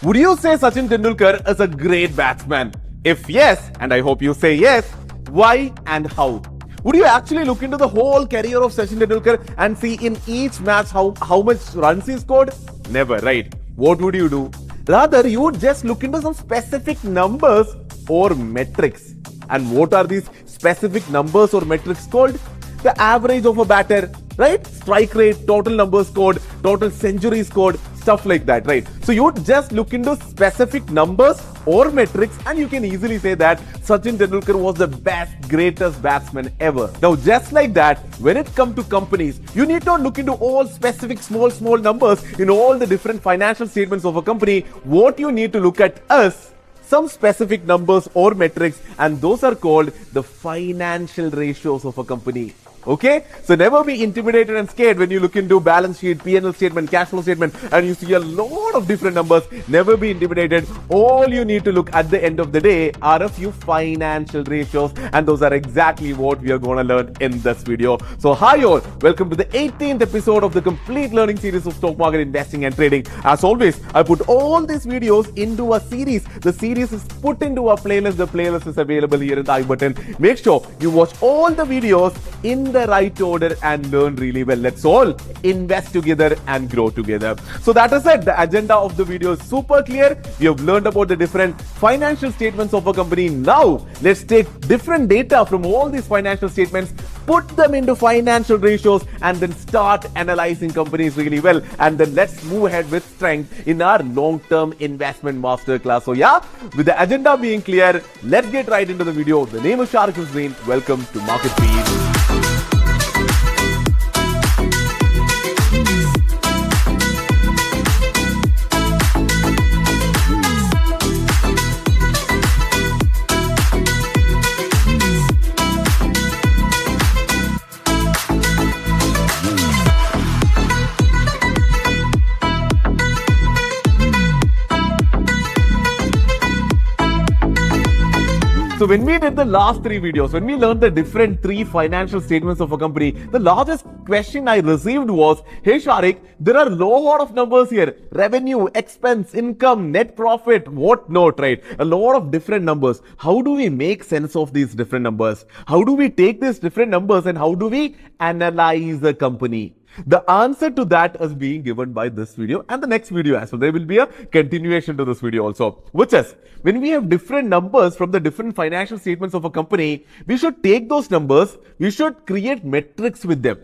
Would you say Sachin Tendulkar is a great batsman? If yes, and I hope you say yes, why and how? Would you actually look into the whole career of Sachin Tendulkar and see in each match how much runs he scored? Never, right? What would you do? Rather, you would just look into some specific numbers or metrics. And what are these specific numbers or metrics called? The average of a batter, right? Strike rate, total numbers scored, total centuries scored, stuff like that, right? So you would just look into specific numbers or metrics and you can easily say that Sachin Tendulkar was the best, greatest batsman ever. Now, just like that, when it comes to companies, you need not look into all specific small numbers in all the different financial statements of a company. What you need to look at is some specific numbers or metrics, and those are called the financial ratios of a company. Okay, so never be intimidated and scared when you look into balance sheet, P&L statement, cash flow statement, and you see a lot of different numbers. Never be intimidated. All you need to look at the end of the day are a few financial ratios, and those are exactly what we are going to learn in this video. So hi all, welcome to the 18th episode of the complete learning series of stock market investing and trading. As always, I put all these videos into a series. The series is put into a playlist. The playlist is available here in the I button. Make sure you watch all the videos in the right order and learn really well. Let's all invest together and grow together. So that is it. The agenda of the video is super clear. We have learned about the different financial statements of a company. Now, let's take different data from all these financial statements, put them into financial ratios, and then start analyzing companies really well. And then let's move ahead with strength in our long-term investment masterclass. So yeah, with the agenda being clear, let's get right into the video. The name is Sharik Hussain. Welcome to Market Feed. So when we did the last three videos, when we learned the different three financial statements of a company, the largest question I received was, hey Sharik, there are a lot of numbers here. Revenue, expense, income, net profit, what not, right? A lot of different numbers. How do we make sense of these different numbers? How do we take these different numbers and how do we analyze a company? The answer to that is being given by this video and the next video as well. There will be a continuation to this video also, which is when we have different numbers from the different financial statements of a company, we should take those numbers, we should create metrics with them.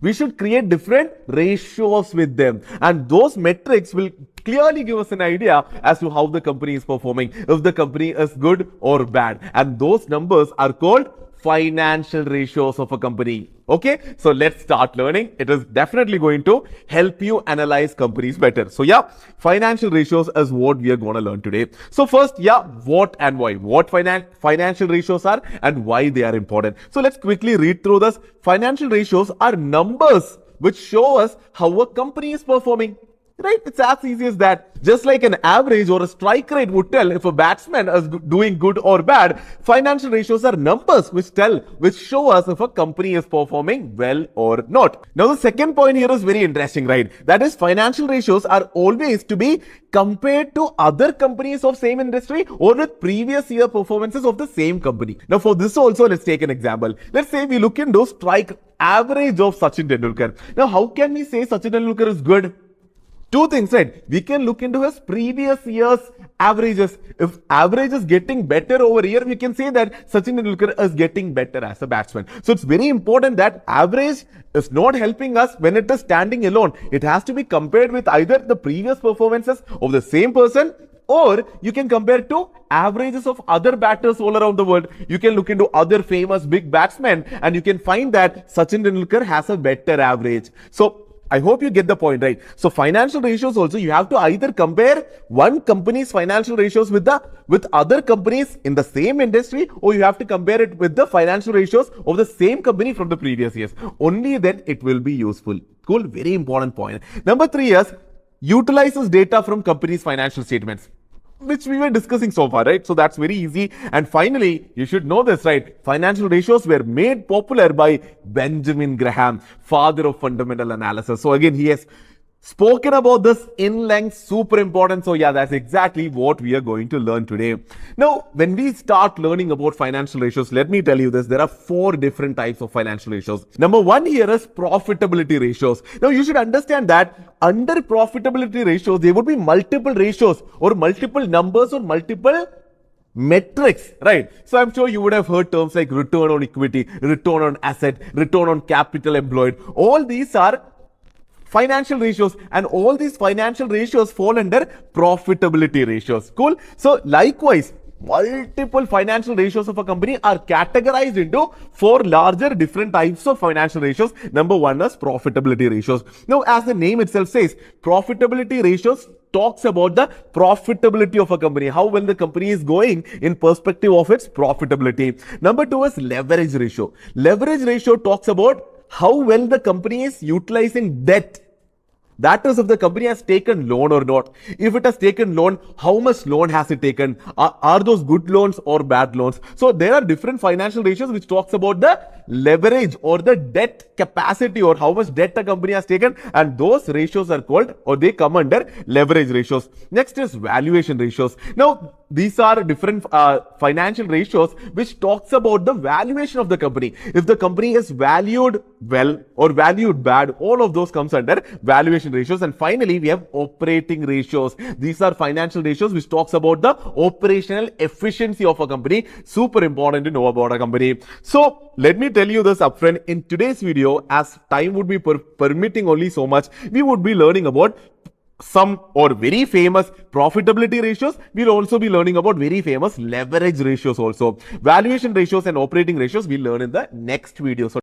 We should create different ratios with them, and those metrics will clearly give us an idea as to how the company is performing, if the company is good or bad, and those numbers are called financial ratios of a company. Okay, so let's start learning. It is definitely going to help you analyze companies better. So yeah, financial ratios is what we are going to learn today. So first, yeah, what and why? What financial ratios are and why they are important. So let's quickly read through this. Financial ratios are numbers which show us how a company is performing. Right? It's as easy as that. Just like an average or a strike rate would tell if a batsman is doing good or bad, financial ratios are numbers which show us if a company is performing well or not. Now, the second point here is very interesting, right? That is, financial ratios are always to be compared to other companies of same industry or with previous year performances of the same company. Now, for this also, let's take an example. Let's say we look into strike average of Sachin Tendulkar. Now, how can we say Sachin Tendulkar is good? Two things, right? We can look into his previous year's averages. If average is getting better over here, we can say that Sachin Tendulkar is getting better as a batsman. So it's very important that average is not helping us when it is standing alone. It has to be compared with either the previous performances of the same person, or you can compare to averages of other batters all around the world. You can look into other famous big batsmen and you can find that Sachin Tendulkar has a better average. So I hope you get the point, right? So financial ratios also, you have to either compare one company's financial ratios with other companies in the same industry, or you have to compare it with the financial ratios of the same company from the previous years. Only then it will be useful. Cool, very important point. Number 3 is utilizes data from company's financial statements, which we were discussing so far, right? So that's very easy. And finally, you should know this, right? Financial ratios were made popular by Benjamin Graham, father of fundamental analysis. So again, he has spoken about this in length, super important. So yeah, that's exactly what we are going to learn today. Now, when we start learning about financial ratios, let me tell you this, there are 4 different types of financial ratios. Number 1 here is profitability ratios. Now, you should understand that under profitability ratios, there would be multiple ratios or multiple numbers or multiple metrics, right? So I'm sure you would have heard terms like return on equity, return on asset, return on capital employed. All these are financial ratios, and all these financial ratios fall under profitability ratios. Cool. So likewise, multiple financial ratios of a company are categorized into 4 larger different types of financial ratios. Number 1 is profitability ratios. Now, as the name itself says, profitability ratios talks about the profitability of a company, how well the company is going in perspective of its profitability. Number 2 is leverage ratio. Leverage ratio talks about how well the company is utilizing debt. That is, if the company has taken loan or not. If it has taken loan, how much loan has it taken? Are those good loans or bad loans? So there are different financial ratios which talks about the leverage or the debt capacity or how much debt a company has taken, and those ratios are called, or they come under, leverage ratios. Next is valuation ratios. Now, these are different financial ratios which talks about the valuation of the company. If the company is valued well or valued bad, all of those comes under valuation ratios. And finally, we have operating ratios. These are financial ratios which talks about the operational efficiency of a company. Super important to know about a company. So let me tell you this upfront. In today's video, as time would be permitting only so much, we would be learning about some or very famous profitability ratios. We'll also be learning about very famous leverage ratios also. Valuation ratios and operating ratios we'll learn in the next video. So